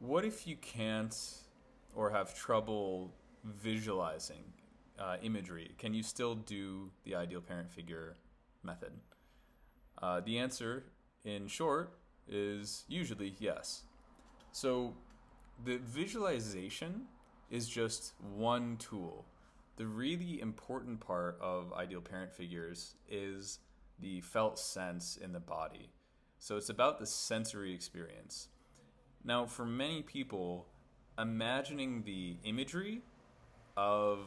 What if you can't or have trouble visualizing imagery? Can you still do the ideal parent figure method? The answer, in short, is usually yes. So the visualization is just one tool. The really important part of ideal parent figures is the felt sense in the body. So it's about the sensory experience. Now, for many people, imagining the imagery of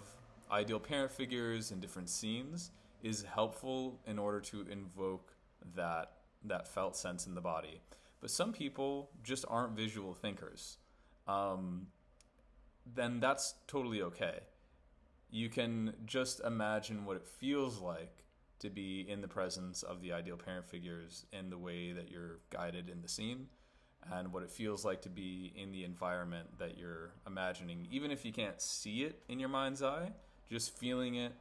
ideal parent figures in different scenes is helpful in order to invoke that felt sense in the body. But some people just aren't visual thinkers. Um, then that's totally okay. You can just imagine what it feels like to be in the presence of the ideal parent figures in the way that you're guided in the scene, and what it feels like to be in the environment that you're imagining. Even if you can't see it in your mind's eye, just feeling it.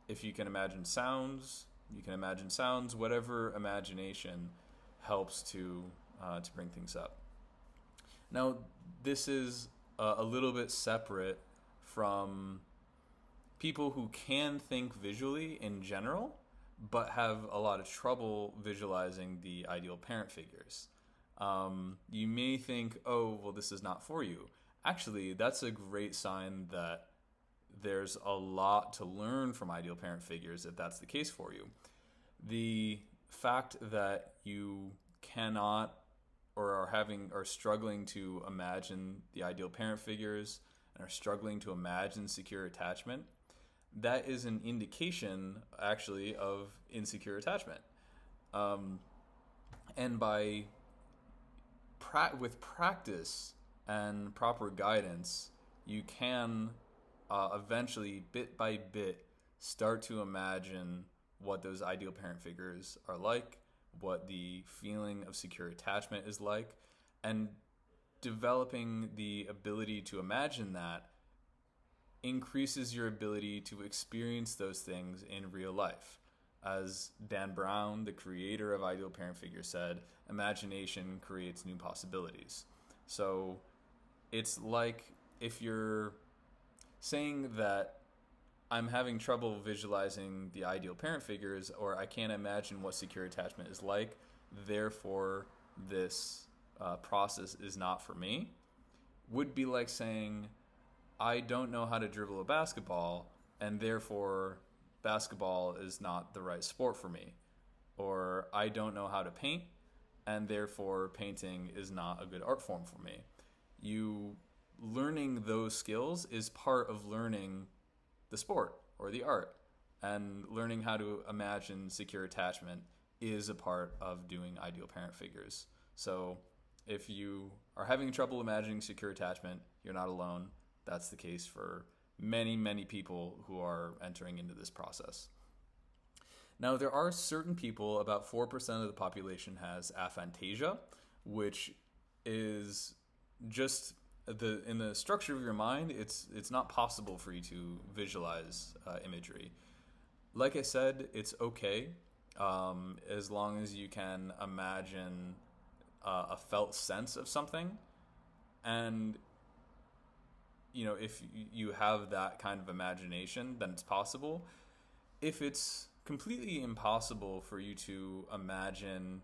If you can imagine sounds, you can imagine sounds. Whatever imagination helps to bring things up. Now, this is a little bit separate from people who can think visually in general, but have a lot of trouble visualizing the ideal parent figures. You may think, oh, well, this is not for you. Actually, that's a great sign that there's a lot to learn from ideal parent figures if that's the case for you. The fact that you cannot or are struggling to imagine the ideal parent figures and are struggling to imagine secure attachment, that is an indication actually of insecure attachment. And with practice and proper guidance, you can eventually, bit by bit, start to imagine what those ideal parent figures are like, what the feeling of secure attachment is like, and developing the ability to imagine that increases your ability to experience those things in real life. As Dan Brown, the creator of Ideal Parent Figure, said, imagination creates new possibilities. So it's like if you're saying that I'm having trouble visualizing the ideal parent figures, or I can't imagine what secure attachment is like, therefore this process is not for me, would be like saying I don't know how to dribble a basketball, and therefore basketball is not the right sport for me. Or I don't know how to paint, and therefore painting is not a good art form for me. You learning those skills is part of learning the sport or the art, and learning how to imagine secure attachment is a part of doing ideal parent figures. So if you are having trouble imagining secure attachment, you're not alone. That's the case for many, many people who are entering into this process. Now, there are certain people, about 4% of the population has aphantasia, which is just in the structure of your mind, it's not possible for you to visualize imagery. Like I said, it's okay as long as you can imagine a felt sense of something, and if you have that kind of imagination, then it's possible. If it's completely impossible for you to imagine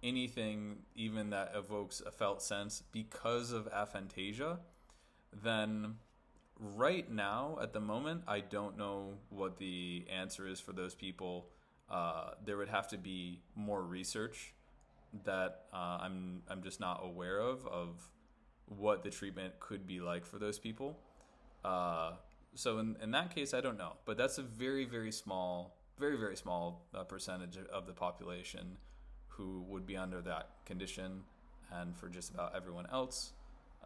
anything even that evokes a felt sense because of aphantasia, then right now, at the moment, I don't know what the answer is for those people. There would have to be more research that I'm just not aware of what the treatment could be like for those people. So in that case, I don't know. But that's a very, very small, very, very small percentage of the population who would be under that condition. And for just about everyone else,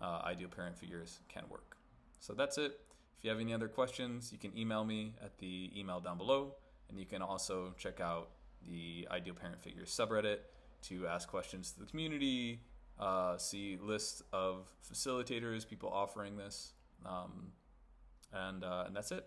ideal parent figures can work. So that's it. If you have any other questions, you can email me at the email down below. And you can also check out the Ideal Parent Figures subreddit to ask questions to the community, see lists of facilitators, people offering this, and that's it.